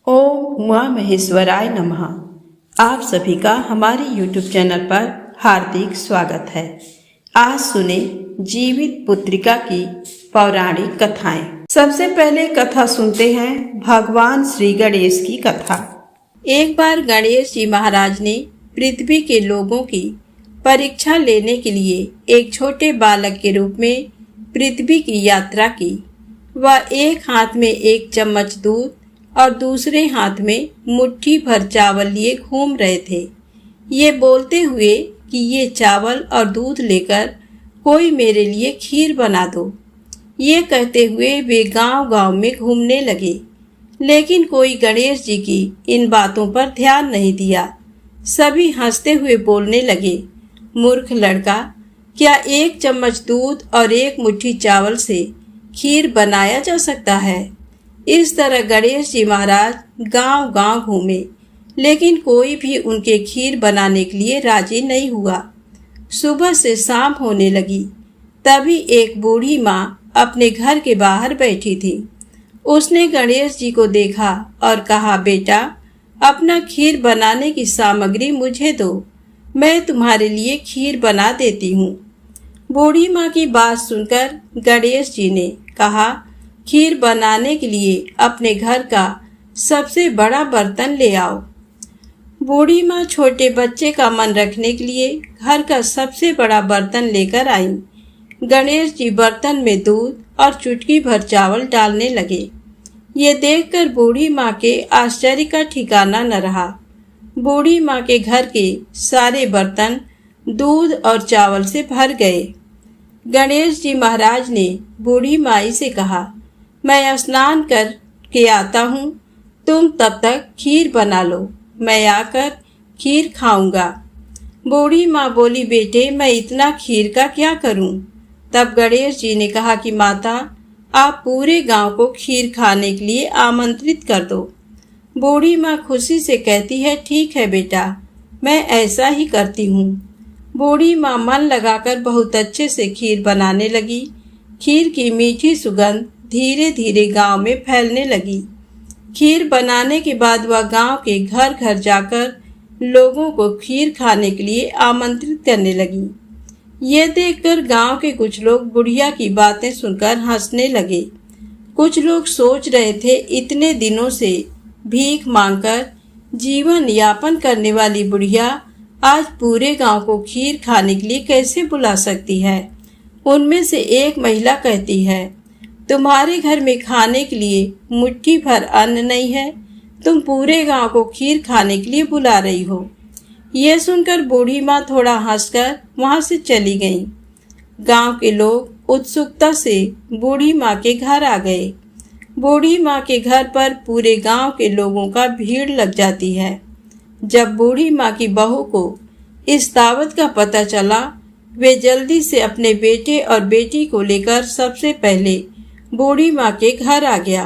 ओम उमा महेश्वराय नमः। आप सभी का हमारे YouTube चैनल पर हार्दिक स्वागत है। आज सुने जीवित पुत्रिका की पौराणिक कथाएं। सबसे पहले कथा सुनते हैं भगवान श्री गणेश की कथा। एक बार गणेश जी महाराज ने पृथ्वी के लोगों की परीक्षा लेने के लिए एक छोटे बालक के रूप में पृथ्वी की यात्रा की। वह एक हाथ में एक चम्मच दूध और दूसरे हाथ में मुट्ठी भर चावल लिए घूम रहे थे, ये बोलते हुए कि ये चावल और दूध लेकर कोई मेरे लिए खीर बना दो। ये कहते हुए वे गांव-गांव में घूमने लगे, लेकिन कोई गणेश जी की इन बातों पर ध्यान नहीं दिया। सभी हंसते हुए बोलने लगे, मूर्ख लड़का, क्या एक चम्मच दूध और एक मुट्ठी चावल से खीर बनाया जा सकता है? इस तरह गणेश जी महाराज गांव-गांव घूमे, लेकिन कोई भी उनके खीर बनाने के लिए राजी नहीं हुआ। सुबह से शाम होने लगी, तभी एक बूढ़ी माँ अपने घर के बाहर बैठी थी। उसने गणेश जी को देखा और कहा, बेटा, अपना खीर बनाने की सामग्री मुझे दो, मैं तुम्हारे लिए खीर बना देती हूँ। बूढ़ी माँ की बात सुनकर गणेश जी ने कहा, खीर बनाने के लिए अपने घर का सबसे बड़ा बर्तन ले आओ। बूढ़ी माँ छोटे बच्चे का मन रखने के लिए घर का सबसे बड़ा बर्तन लेकर आई। गणेश जी बर्तन में दूध और चुटकी भर चावल डालने लगे। ये देखकर बूढ़ी माँ के आश्चर्य का ठिकाना न रहा। बूढ़ी माँ के घर के सारे बर्तन दूध और चावल से भर गए। गणेश जी महाराज ने बूढ़ी माई से कहा, मैं स्नान कर के आता हूँ, तुम तब तक खीर बना लो, मैं आकर खीर खाऊंगा। बूढ़ी माँ बोली, बेटे, मैं इतना खीर का क्या करूँ? तब गणेश जी ने कहा कि माता, आप पूरे गांव को खीर खाने के लिए आमंत्रित कर दो। बूढ़ी माँ खुशी से कहती है, ठीक है बेटा, मैं ऐसा ही करती हूँ। बूढ़ी माँ मन लगाकर बहुत अच्छे से खीर बनाने लगी। खीर की मीठी सुगंध धीरे धीरे गांव में फैलने लगी। खीर बनाने के बाद वह गांव के घर घर जाकर लोगों को खीर खाने के लिए आमंत्रित करने लगी। ये देखकर गांव के कुछ लोग बुढ़िया की बातें सुनकर हंसने लगे। कुछ लोग सोच रहे थे, इतने दिनों से भीख मांगकर जीवन यापन करने वाली बुढ़िया आज पूरे गांव को खीर खाने के लिए कैसे बुला सकती है। उनमें से एक महिला कहती है, तुम्हारे घर में खाने के लिए मुट्ठी भर अन्न नहीं है, तुम पूरे गांव को खीर खाने के लिए बुला रही हो। यह सुनकर बूढ़ी माँ थोड़ा हंसकर वहां से चली गई। गांव के लोग उत्सुकता से बूढ़ी माँ के घर आ गए। बूढ़ी माँ के घर पर पूरे गांव के लोगों का भीड़ लग जाती है। जब बूढ़ी माँ की बहू को इस दावत का पता चला, वे जल्दी से अपने बेटे और बेटी को लेकर सबसे पहले बूढ़ी माँ के घर आ गया।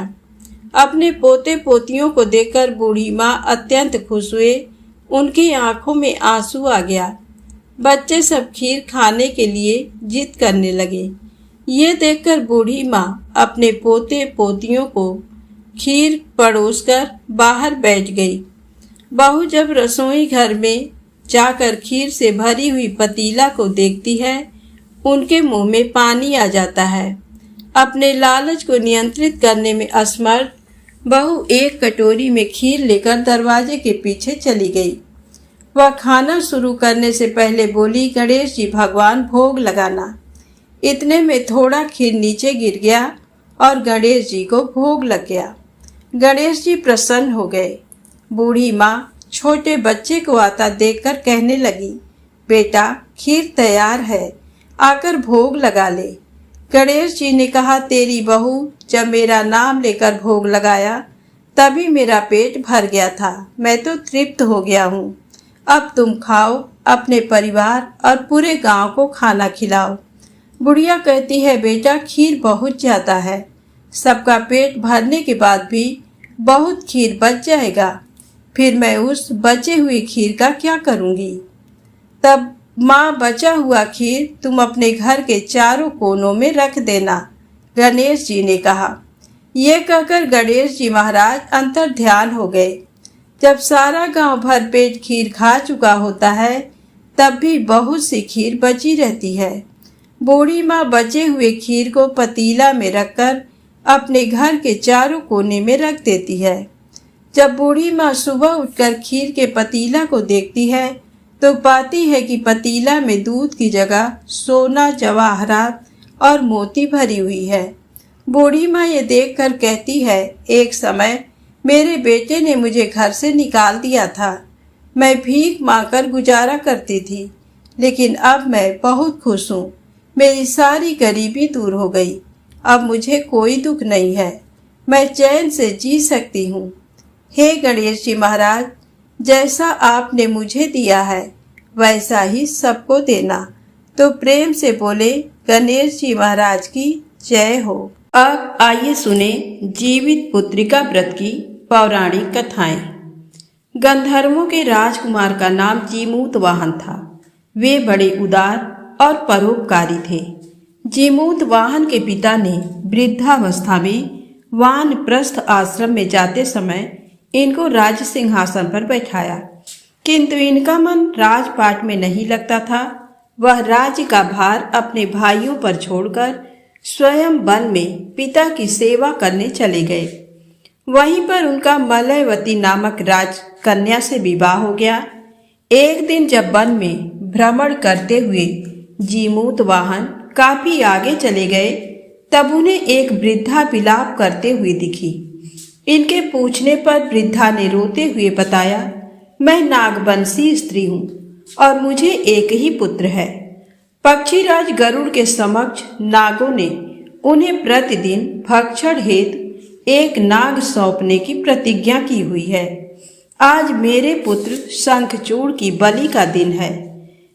अपने पोते पोतियों को देखकर बूढ़ी माँ अत्यंत खुश हुए, उनकी आंखों में आंसू आ गया। बच्चे सब खीर खाने के लिए जिद करने लगे। ये देखकर बूढ़ी माँ अपने पोते पोतियों को खीर परोसकर बाहर बैठ गई। बहू जब रसोई घर में जाकर खीर से भरी हुई पतीला को देखती है, उनके मुंह में पानी आ जाता है। अपने लालच को नियंत्रित करने में असमर्थ बहू एक कटोरी में खीर लेकर दरवाजे के पीछे चली गई। वह खाना शुरू करने से पहले बोली, गणेश जी भगवान भोग लगाना। इतने में थोड़ा खीर नीचे गिर गया और गणेश जी को भोग लग गया। गणेश जी प्रसन्न हो गए। बूढ़ी माँ छोटे बच्चे को आता देखकर कहने लगी, बेटा, खीर तैयार है, आकर भोग लगा ले। गणेश जी ने कहा, तेरी बहू जब मेरा नाम लेकर भोग लगाया तभी मेरा पेट भर गया था, मैं तो तृप्त हो गया हूँ। अब तुम खाओ, अपने परिवार और पूरे गांव को खाना खिलाओ। बुढ़िया कहती है, बेटा, खीर बहुत ज्यादा है, सबका पेट भरने के बाद भी बहुत खीर बच जाएगा, फिर मैं उस बचे हुए खीर का क्या करूँगी? तब माँ, बचा हुआ खीर तुम अपने घर के चारों कोनों में रख देना, गणेश जी ने कहा। ये कहकर गणेश जी महाराज अंतर ध्यान हो गए। जब सारा गांव भरपेट खीर खा चुका होता है तब भी बहुत सी खीर बची रहती है। बूढ़ी माँ बचे हुए खीर को पतीला में रखकर अपने घर के चारों कोने में रख देती है। जब बूढ़ी माँ सुबह उठकर खीर के पतीला को देखती है तो पाती है कि पतीला में दूध की जगह सोना, जवाहरात और मोती भरी हुई है। बूढ़ी माँ ये देखकर कहती है, एक समय मेरे बेटे ने मुझे घर से निकाल दिया था। मैं भीख मांगकर गुजारा करती थी, लेकिन अब मैं बहुत खुश हूँ। मेरी सारी गरीबी दूर हो गई। अब मुझे कोई दुख नहीं है। मैं चैन से जी सकती हूँ। हे गणेश जी महाराज, जैसा आपने मुझे दिया है वैसा ही सबको देना। तो प्रेम से बोले गणेश जी महाराज की जय हो। अब आइए सुने जीवित पुत्रिका व्रत की पौराणिक कथाएं। गंधर्वों के राजकुमार का नाम जीमूतवाहन था। वे बड़े उदार और परोपकारी थे। जीमूतवाहन के पिता ने वृद्धावस्था में वानप्रस्थ आश्रम में जाते समय इनको राज सिंहासन पर बैठाया, किंतु इनका मन राजपाट में नहीं लगता था। वह राज्य का भार अपने भाइयों पर छोड़कर स्वयं वन में पिता की सेवा करने चले गए। वहीं पर उनका मलयवती नामक राजकन्या से विवाह हो गया। एक दिन जब वन में भ्रमण करते हुए जीमूतवाहन काफी आगे चले गए तब उन्हें एक वृद्धा विलाप करते हुए दिखी। इनके पूछने पर वृद्धा ने रोते हुए बताया, मैं नागवंशी स्त्री हूँ और मुझे एक ही पुत्र है। पक्षीराज गरुड़ के समक्ष नागों ने उन्हें प्रतिदिन भक्षण हेतु एक नाग सौंपने की प्रतिज्ञा की हुई है। आज मेरे पुत्र शंखचूड़ की बलि का दिन है।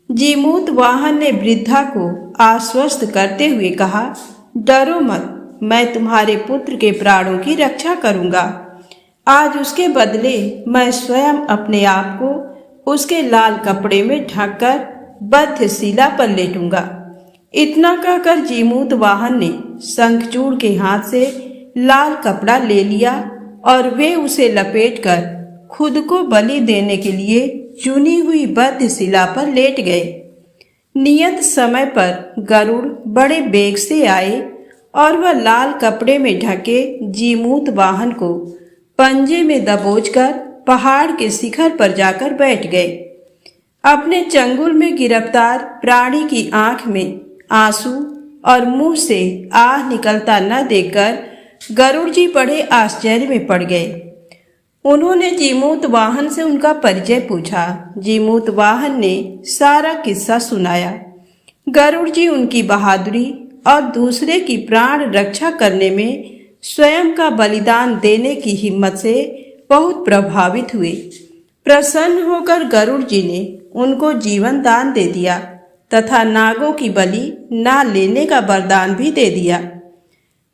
जीमूतवाहन ने वृद्धा को आश्वस्त करते हुए कहा, डरो मत, मैं तुम्हारे पुत्र के प्राणों की रक्षा करूंगा। आज उसके बदले मैं स्वयं अपने आप को उसके लाल कपड़े में ढककर बद्ध शिला पर लेटूंगा। इतना कहकर जीमूतवाहन ने शंखचूड़ के हाथ से लाल कपड़ा ले लिया और वे उसे लपेटकर खुद को बलि देने के लिए चुनी हुई बद्ध शिला पर लेट गए। नियत समय पर गरुड़ बड़े बेग से आए और वह लाल कपड़े में ढके जीमूतवाहन को पंजे में दबोचकर पहाड़ के शिखर पर जाकर बैठ गए। अपने चंगुल में गिरफ्तार प्राणी की आंख में आंसू और मुंह से आह निकलता न देखकर गरुड़ जी बड़े आश्चर्य में पड़ गए। उन्होंने जीमूतवाहन से उनका परिचय पूछा। जीमूतवाहन ने सारा किस्सा सुनाया। गरुड़ जी उनकी बहादुरी और दूसरे की प्राण रक्षा करने में स्वयं का बलिदान देने की हिम्मत से बहुत प्रभावित हुए। प्रसन्न होकर गरुड़ जी ने उनको जीवन दान दे दिया तथा नागों की बलि ना लेने का वरदान भी दे दिया।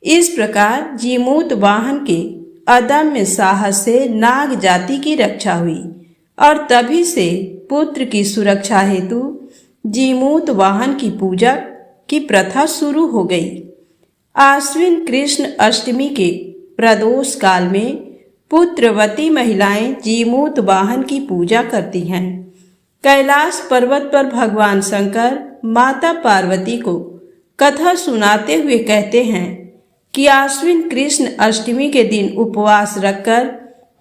इस प्रकार जीमूतवाहन के अदम्य साहस से नाग जाति की रक्षा हुई और तभी से पुत्र की सुरक्षा हेतु जीमूतवाहन की पूजा की प्रथा शुरू हो गई। आश्विन कृष्ण अष्टमी के प्रदोष काल में पुत्रवती महिलाएं जीमूतवाहन की पूजा करती हैं। कैलाश पर्वत पर भगवान शंकर माता पार्वती को कथा सुनाते हुए कहते हैं कि आश्विन कृष्ण अष्टमी के दिन उपवास रखकर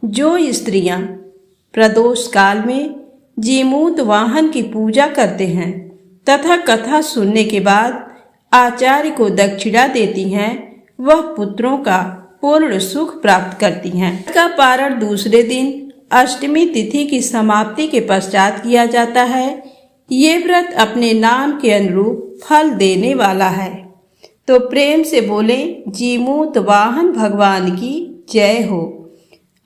जो स्त्रियां प्रदोष काल में जीमूतवाहन की पूजा करते हैं तथा कथा सुनने के बाद आचार्य को दक्षिणा देती हैं, वह पुत्रों का पूर्ण सुख प्राप्त करती हैं। का पारण दूसरे दिन अष्टमी तिथि की समाप्ति के पश्चात किया जाता है। ये व्रत अपने नाम के अनुरूप फल देने वाला है। तो प्रेम से बोले जीमूतवाहन भगवान की जय हो।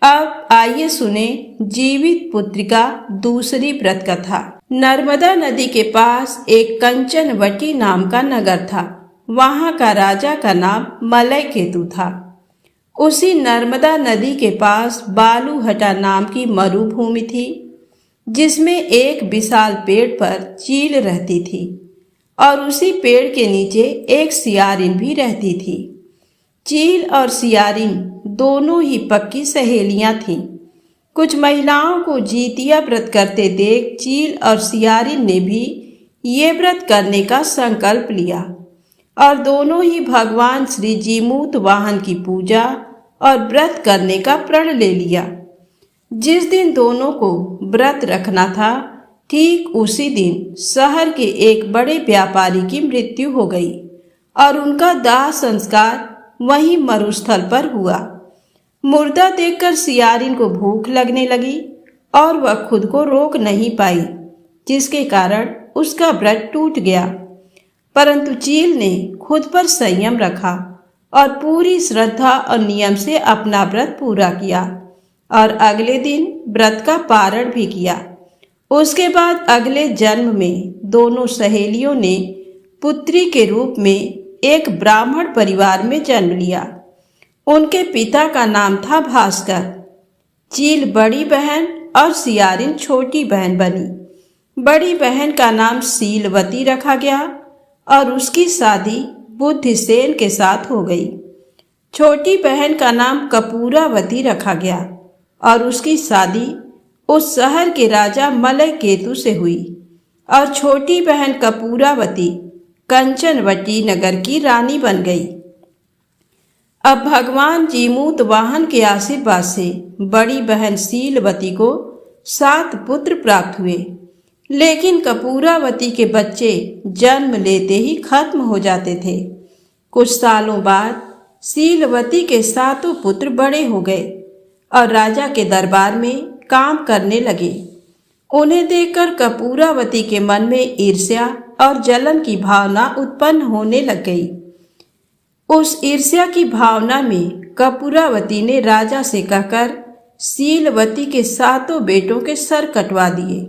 अब आइए सुने जीवित पुत्रिका दूसरी व्रत कथा। नर्मदा नदी के पास एक कंचनवटी नाम का नगर था। वहां का राजा का नाम मलयकेतु था। उसी नर्मदा नदी के पास बालूहटा नाम की मरुभूमि थी, जिसमें एक विशाल पेड़ पर चील रहती थी और उसी पेड़ के नीचे एक सियारिन भी रहती थी। चील और सियारिन दोनों ही पक्की सहेलियां थीं। कुछ महिलाओं को जीतिया व्रत करते देख चील और सियारिन ने भी ये व्रत करने का संकल्प लिया और दोनों ही भगवान श्री जीमूत वाहन की पूजा और व्रत करने का प्रण ले लिया। जिस दिन दोनों को व्रत रखना था, ठीक उसी दिन शहर के एक बड़े व्यापारी की मृत्यु हो गई और उनका दाह संस्कार वहीं मरुस्थल पर हुआ। मुर्दा देखकर सियारिन को भूख लगने लगी और वह खुद को रोक नहीं पाई, जिसके कारण उसका व्रत टूट गया। परंतु चील ने खुद पर संयम रखा और पूरी श्रद्धा और नियम से अपना व्रत पूरा किया और अगले दिन व्रत का पारण भी किया। उसके बाद अगले जन्म में दोनों सहेलियों ने पुत्री के रूप में एक ब्राह्मण परिवार में जन्म लिया। उनके पिता का नाम था भास्कर। चील बड़ी बहन और सियारिन छोटी बहन बनी। बड़ी बहन का नाम शीलवती रखा गया और उसकी शादी बुद्धिसेन के साथ हो गई। छोटी बहन का नाम कपूरावती रखा गया और उसकी शादी उस शहर के राजा मलय केतु से हुई और छोटी बहन कपूरावती कंचनवटी नगर की रानी बन गई। अब भगवान जीमूत वाहन के आशीर्वाद से बड़ी बहन शीलवती को 7 पुत्र प्राप्त हुए, लेकिन कपूरावती के बच्चे जन्म लेते ही खत्म हो जाते थे। कुछ सालों बाद शीलवती के 7 पुत्र बड़े हो गए और राजा के दरबार में काम करने लगे। उन्हें देखकर कपूरावती के मन में ईर्ष्या और जलन की भावना उत्पन्न होने लग गई। उस ईर्ष्या की भावना में कपूरावती ने राजा से कहकर शीलवती के 7 बेटों के सर कटवा दिए।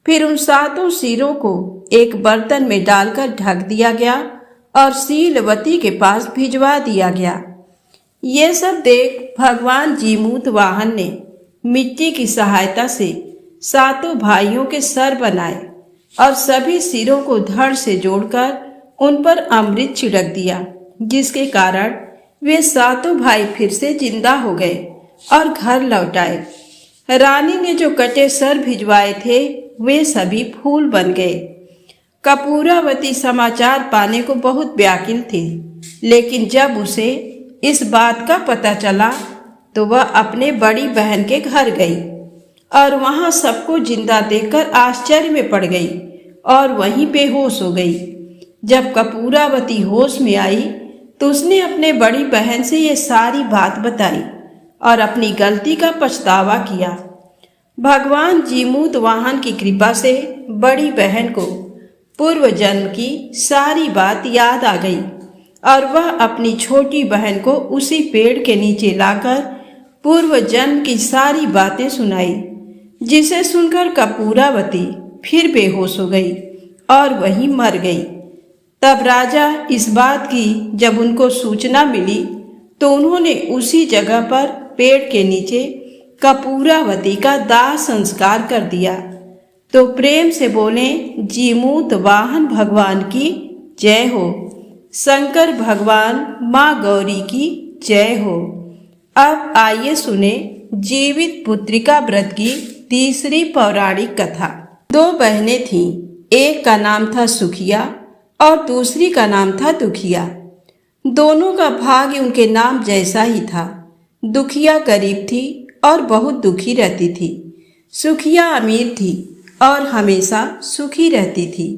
फिर उन 7 सिरों को एक बर्तन में डालकर ढक दिया गया और शीलवती के पास भिजवा दिया गया। ये सब देख भगवान जीमूत वाहन ने मिट्टी की सहायता से 7 भाइयों के सर बनाए और सभी सिरों को धड़ से जोड़कर उन पर अमृत छिड़क दिया, जिसके कारण वे 7 भाई फिर से जिंदा हो गए और घर लौट आए। रानी ने जो कटे सर भिजवाए थे वे सभी फूल बन गए। कपूरावती समाचार पाने को बहुत व्याकुल थी, लेकिन जब उसे इस बात का पता चला तो वह अपने बड़ी बहन के घर गई और वहां सबको जिंदा देखकर आश्चर्य में पड़ गई और वहीं बेहोश हो गई। जब कपूरावती होश में आई तो उसने अपने बड़ी बहन से ये सारी बात बताई और अपनी गलती का पछतावा किया। भगवान जीमूत वाहन की कृपा से बड़ी बहन को पूर्व जन्म की सारी बात याद आ गई और वह अपनी छोटी बहन को उसी पेड़ के नीचे लाकर पूर्व जन्म की सारी बातें सुनाई, जिसे सुनकर कपूरावती फिर बेहोश हो गई और वहीं मर गई। तब राजा इस बात की जब उनको सूचना मिली तो उन्होंने उसी जगह पर पेड़ के नीचे कपूरावती का दाह संस्कार कर दिया। तो प्रेम से बोले, जीमूत वाहन भगवान की जय हो, शंकर भगवान माँ गौरी की जय हो। अब आइए सुने जीवित पुत्रिका व्रत की तीसरी पौराणिक कथा। 2 बहनें थीं, एक का नाम था सुखिया और दूसरी का नाम था दुखिया। दोनों का भाग्य उनके नाम जैसा ही था। दुखिया गरीब थी और बहुत दुखी रहती थी। सुखिया अमीर थी और हमेशा सुखी रहती थी।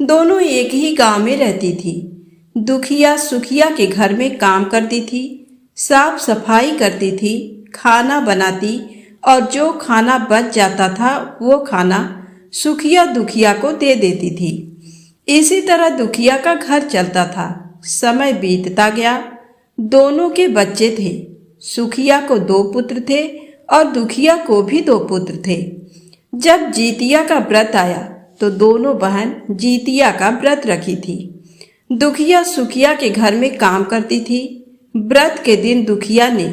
दोनों एक ही गांव में रहती थी। दुखिया सुखिया के घर में काम करती थी, साफ सफाई करती थी, खाना बनाती और जो खाना बच जाता था वो खाना सुखिया दुखिया को दे देती थी। इसी तरह दुखिया का घर चलता था। समय बीतता गया। दोनों के बच्चे थे। सुखिया को 2 पुत्र थे और दुखिया को भी 2 पुत्र थे। जब जीतिया का व्रत आया तो दोनों बहन जीतिया का व्रत रखी थी। दुखिया सुखिया के घर में काम करती थी। व्रत के दिन दुखिया ने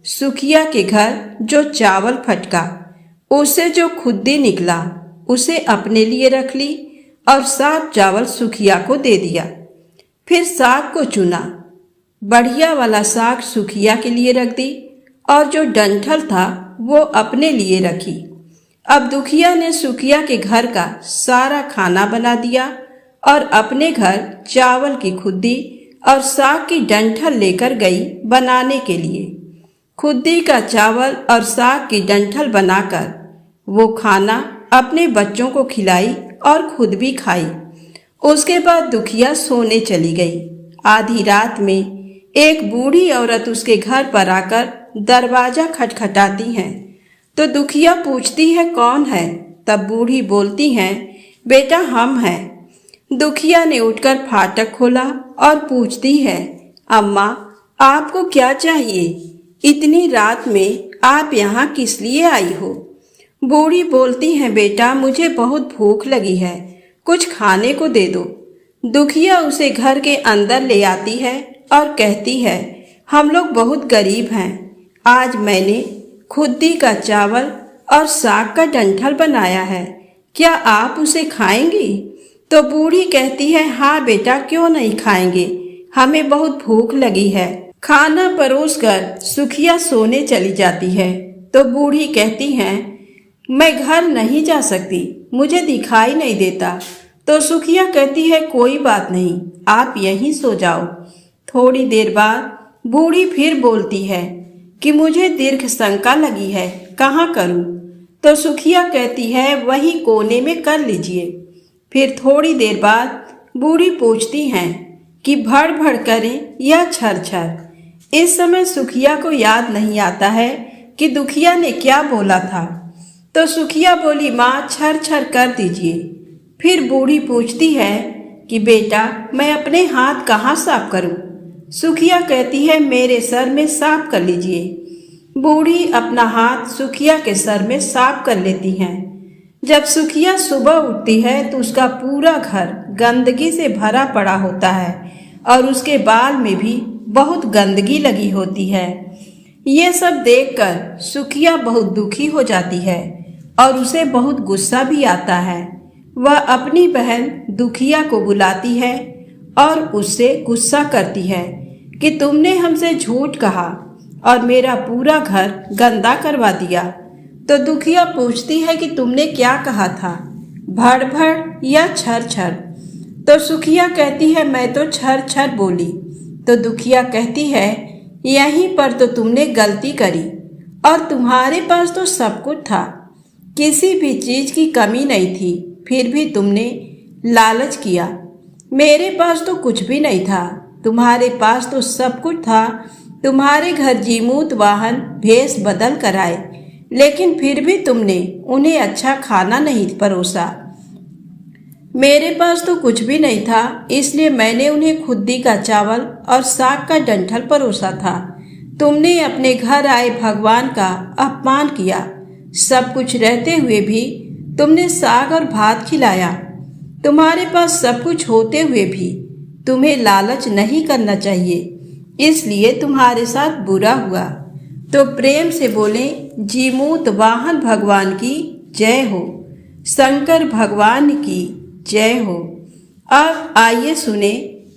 सुखिया के घर जो चावल फटका उसे जो खुद्दी निकला उसे अपने लिए रख ली और 7 चावल सुखिया को दे दिया। फिर 7 को चुना। बढ़िया वाला साग सुखिया के लिए रख दी और जो डंठल था वो अपने लिए रखी। अब दुखिया ने सुखिया के घर का सारा खाना बना दिया और अपने घर चावल की खुद्दी और साग की डंठल लेकर गई बनाने के लिए। खुद्दी का चावल और साग की डंठल बनाकर वो खाना अपने बच्चों को खिलाई और खुद भी खाई। उसके बाद दुखिया सोने चली गई। आधी रात में एक बूढ़ी औरत उसके घर पर आकर दरवाजा खटखटाती है तो दुखिया पूछती है कौन है। तब बूढ़ी बोलती हैं बेटा हम हैं। दुखिया ने उठकर फाटक खोला और पूछती है अम्मा आपको क्या चाहिए? इतनी रात में आप यहाँ किस लिए आई हो? बूढ़ी बोलती है बेटा मुझे बहुत भूख लगी है, कुछ खाने को दे दो। दुखिया उसे घर के अंदर ले आती है और कहती है हम लोग बहुत गरीब हैं, आज मैंने खुद्दी का चावल और साग का डंठल बनाया है, क्या आप उसे खाएंगी? तो बूढ़ी कहती है हाँ बेटा क्यों नहीं खाएंगे, हमें बहुत भूख लगी है। खाना परोसकर सुखिया सोने चली जाती है तो बूढ़ी कहती है मैं घर नहीं जा सकती, मुझे दिखाई नहीं देता। तो सुखिया कहती है कोई बात नहीं, आप यहीं सो जाओ। थोड़ी देर बाद बूढ़ी फिर बोलती है कि मुझे दीर्घ शंका लगी है, कहाँ करूं? तो सुखिया कहती है वही कोने में कर लीजिए। फिर थोड़ी देर बाद बूढ़ी पूछती हैं कि भड़ भड़ करें या छर छर। इस समय सुखिया को याद नहीं आता है कि दुखिया ने क्या बोला था, तो सुखिया बोली माँ छर छर कर दीजिए। फिर बूढ़ी पूछती है कि बेटा मैं अपने हाथ कहाँ साफ करूं? सुखिया कहती है मेरे सर में साफ कर लीजिए। बूढ़ी अपना हाथ सुखिया के सर में साफ कर लेती हैं। जब सुखिया सुबह उठती है तो उसका पूरा घर गंदगी से भरा पड़ा होता है और उसके बाल में भी बहुत गंदगी लगी होती है। ये सब देखकर सुखिया बहुत दुखी हो जाती है और उसे बहुत गुस्सा भी आता है। वह अपनी बहन दुखिया को बुलाती है और उससे गुस्सा करती है कि तुमने हमसे झूठ कहा और मेरा पूरा घर गंदा करवा दिया। तो दुखिया पूछती है कि तुमने क्या कहा था, भड़ भड़ या छर छर? तो सुखिया कहती है मैं तो छर छर बोली। तो दुखिया कहती है यहीं पर तो तुमने गलती करी और तुम्हारे पास तो सब कुछ था, किसी भी चीज की कमी नहीं थी, फिर भी तुमने लालच किया। मेरे पास तो कुछ भी नहीं था, तुम्हारे पास तो सब कुछ था। तुम्हारे घर जीमूत वाहन भेष बदल कर आए, लेकिन फिर भी तुमने उन्हें अच्छा खाना नहीं परोसा। मेरे पास तो कुछ भी नहीं था, इसलिए मैंने उन्हें खुद्दी का चावल और साग का डंठल परोसा था। तुमने अपने घर आए भगवान का अपमान किया। सब कुछ रहते हुए भी तुमने साग और भात खिलाया। तुम्हारे पास सब कुछ होते हुए भी तुम्हें लालच नहीं करना चाहिए, इसलिए तुम्हारे साथ बुरा हुआ। तो प्रेम से बोले जीमूत वाहन भगवान की जय हो, शंकर भगवान की जय हो। अब आइए सुने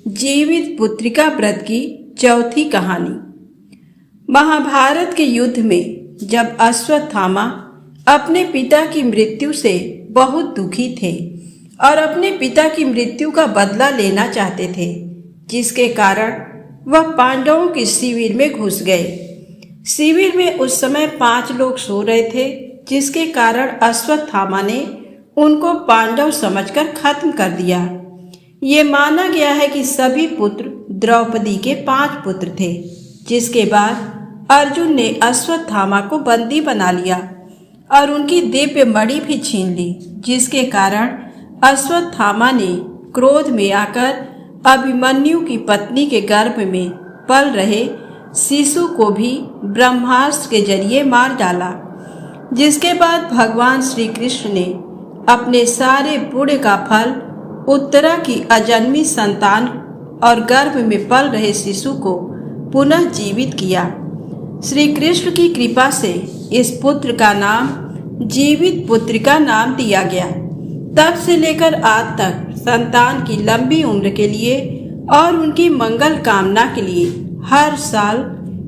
जीवित पुत्रिका व्रत की चौथी कहानी। महाभारत के युद्ध में जब अश्वत्थामा अपने पिता की मृत्यु से बहुत दुखी थे और अपने पिता की मृत्यु का बदला लेना चाहते थे, जिसके कारण वह पांडवों के शिविर में घुस गए। शिविर में उस समय 5 लोग सो रहे थे, जिसके कारण अश्वत्थामा ने उनको पांडव समझकर खत्म कर दिया। ये माना गया है कि सभी पुत्र द्रौपदी के 5 पुत्र थे, जिसके बाद अर्जुन ने अश्वत्थामा को बंदी बना लिया और उनकी दिव्य मणि भी छीन ली, जिसके कारण अश्वत्थामा ने क्रोध में आकर अभिमन्यु की पत्नी के गर्भ में पल रहे शिशु को भी ब्रह्मास्त्र के जरिए मार डाला। जिसके बाद भगवान श्री कृष्ण ने अपने सारे पुण्य का फल उत्तरा की अजन्मी संतान और गर्भ में पल रहे शिशु को पुनः जीवित किया। श्री कृष्ण की कृपा से इस पुत्र का नाम जीवित पुत्रिका नाम दिया गया। तब से लेकर आज तक संतान की लंबी उम्र के लिए और उनकी मंगल कामना के लिए हर साल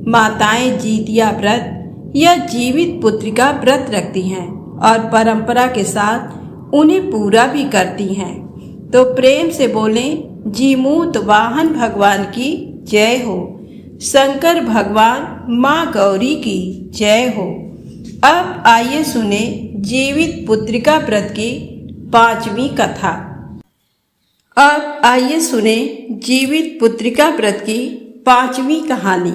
माताएं जीतिया व्रत या जीवित पुत्रिका व्रत रखती हैं और परंपरा के साथ उन्हें पूरा भी करती हैं। तो प्रेम से बोलें, जीमूत वाहन भगवान की जय हो, शंकर भगवान माँ गौरी की जय हो। अब आइए सुने जीवित पुत्रिका व्रत की 5वीं कथा। अब आइए सुने जीवित पुत्रिका व्रत की 5वीं कहानी।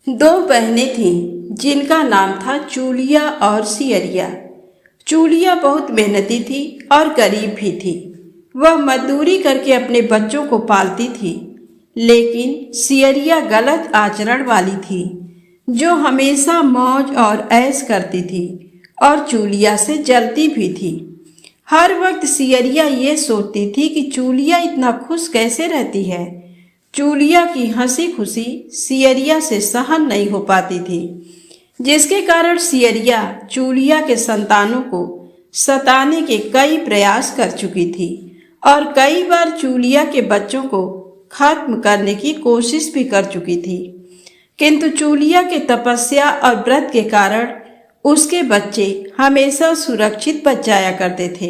2 बहनें थीं जिनका नाम था चूलिया और सियरिया। चूलिया बहुत मेहनती थी और गरीब भी थी। वह मजदूरी करके अपने बच्चों को पालती थी, लेकिन सियरिया गलत आचरण वाली थी, जो हमेशा मौज और ऐश करती थी और चूलिया से जलती भी थी। हर वक्त सियरिया ये सोचती थी कि चूलिया इतना खुश कैसे रहती है। चूलिया की हंसी खुशी सियरिया से सहन नहीं हो पाती थी, जिसके कारण सियरिया चूलिया के संतानों को सताने के कई प्रयास कर चुकी थी और कई बार चूलिया के बच्चों को खत्म करने की कोशिश भी कर चुकी थी। किंतु चूलिया के तपस्या और व्रत के कारण उसके बच्चे हमेशा सुरक्षित बच जाया करते थे।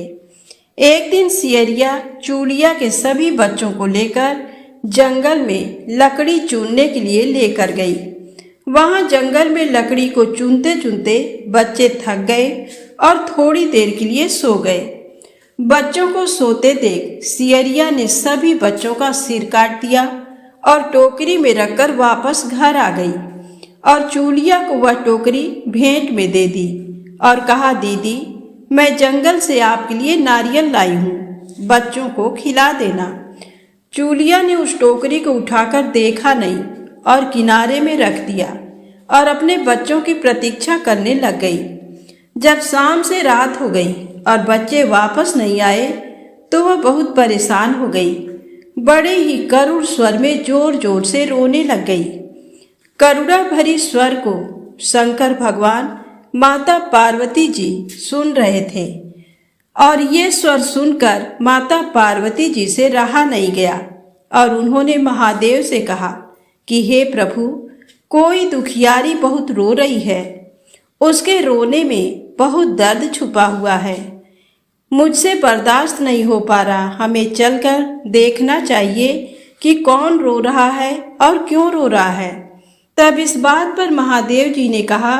एक दिन सियरिया चूलिया के सभी बच्चों को लेकर जंगल में लकड़ी चुनने के लिए लेकर गई। वहां जंगल में लकड़ी को चुनते चुनते बच्चे थक गए और थोड़ी देर के लिए सो गए। बच्चों को सोते देख सियरिया ने सभी बच्चों का सिर काट दिया और टोकरी में रखकर वापस घर आ गई और चूलिया को वह टोकरी भेंट में दे दी और कहा, दीदी, मैं जंगल से आपके लिए नारियल लाई हूँ, बच्चों को खिला देना। चूलिया ने उस टोकरी को उठाकर देखा नहीं और किनारे में रख दिया और अपने बच्चों की प्रतीक्षा करने लग गई। जब शाम से रात हो गई और बच्चे वापस नहीं आए तो वह बहुत परेशान हो गई। बड़े ही करुण स्वर में जोर जोर से रोने लग गई। करुणा भरी स्वर को शंकर भगवान, माता पार्वती जी सुन रहे थे और ये स्वर सुनकर माता पार्वती जी से रहा नहीं गया और उन्होंने महादेव से कहा कि हे प्रभु, कोई दुखियारी बहुत रो रही है, उसके रोने में बहुत दर्द छुपा हुआ है, मुझसे बर्दाश्त नहीं हो पा रहा, हमें चलकर देखना चाहिए कि कौन रो रहा है और क्यों रो रहा है। तब इस बात पर महादेव जी ने कहा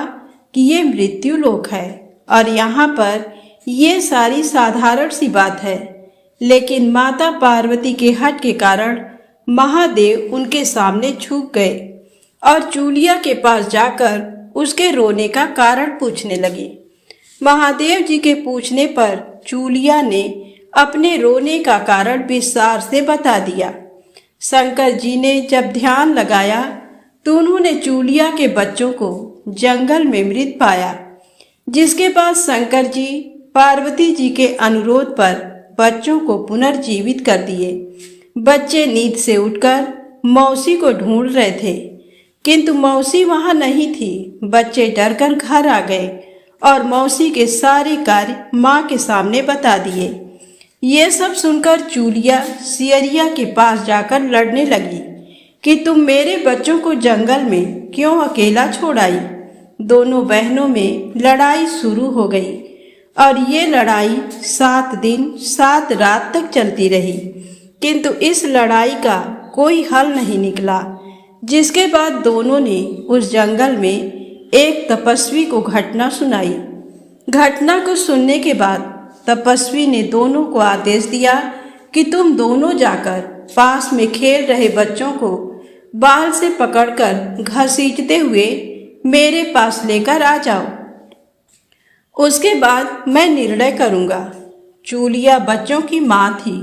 कि ये मृत्यु लोक है और यहाँ पर ये सारी साधारण सी बात है, लेकिन माता पार्वती के हठ के कारण महादेव उनके सामने झुक गए और चूलिया के पास जाकर उसके रोने का कारण पूछने लगे। महादेव जी के पूछने पर चूलिया ने अपने रोने का कारण विस्तार से बता दिया। शंकर जी ने जब ध्यान लगाया तो उन्होंने चूलिया के बच्चों को जंगल में मृत पाया, जिसके बाद शंकर जी पार्वती जी के अनुरोध पर बच्चों को पुनर्जीवित कर दिए। बच्चे नींद से उठकर मौसी को ढूंढ रहे थे, किंतु मौसी वहां नहीं थी। बच्चे डरकर घर आ गए और मौसी के सारे कार्य माँ के सामने बता दिए। ये सब सुनकर चूलिया सियरिया के पास जाकर लड़ने लगी कि तुम मेरे बच्चों को जंगल में क्यों अकेला छोड़ आई। दोनों बहनों में लड़ाई शुरू हो गई और ये लड़ाई 7 दिन 7 रात तक चलती रही, किंतु इस लड़ाई का कोई हल नहीं निकला। जिसके बाद दोनों ने उस जंगल में एक तपस्वी को घटना सुनाई। घटना को सुनने के बाद तपस्वी ने दोनों को आदेश दिया कि तुम दोनों जाकर पास में खेल रहे बच्चों को बाल से पकड़कर घसीटते हुए मेरे पास लेकर आ जाओ, उसके बाद मैं निर्णय करूंगा। चूलिया बच्चों की माँ थी,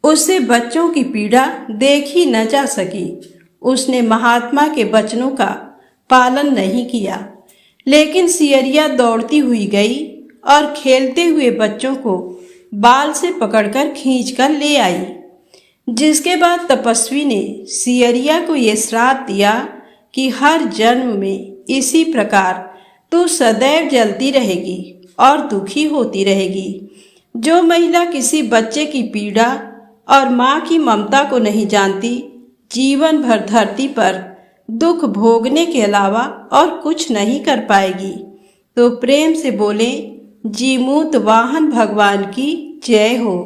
उससे बच्चों की पीड़ा देखी न जा सकी। उसने महात्मा के वचनों का पालन नहीं किया, लेकिन सियरिया दौड़ती हुई गई और खेलते हुए बच्चों को बाल से पकड़कर खींचकर ले आई। जिसके बाद तपस्वी ने सियरिया को ये श्राप दिया कि हर जन्म में इसी प्रकार तू सदैव जलती रहेगी और दुखी होती रहेगी। जो महिला किसी बच्चे की पीड़ा और माँ की ममता को नहीं जानती, जीवन भर धरती पर दुख भोगने के अलावा और कुछ नहीं कर पाएगी। तो प्रेम से बोलें, जीमूत वाहन भगवान की जय हो,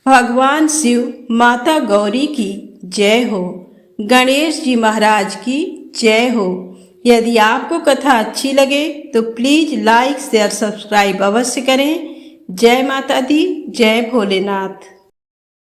भगवान शिव माता गौरी की जय हो, गणेश जी महाराज की जय हो। यदि आपको कथा अच्छी लगे तो प्लीज लाइक शेयर सब्सक्राइब अवश्य करें। जय माता दी, जय भोलेनाथ।